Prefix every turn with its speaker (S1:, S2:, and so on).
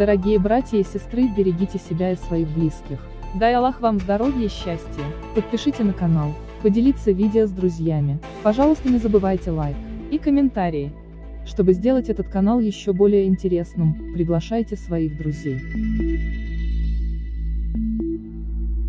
S1: Дорогие братья и сестры, берегите себя и своих близких. Дай Аллах вам здоровья и счастья. Подпишите на канал, поделиться видео с друзьями. Пожалуйста, не забывайте лайк и комментарии. Чтобы сделать этот канал еще более интересным, приглашайте своих друзей.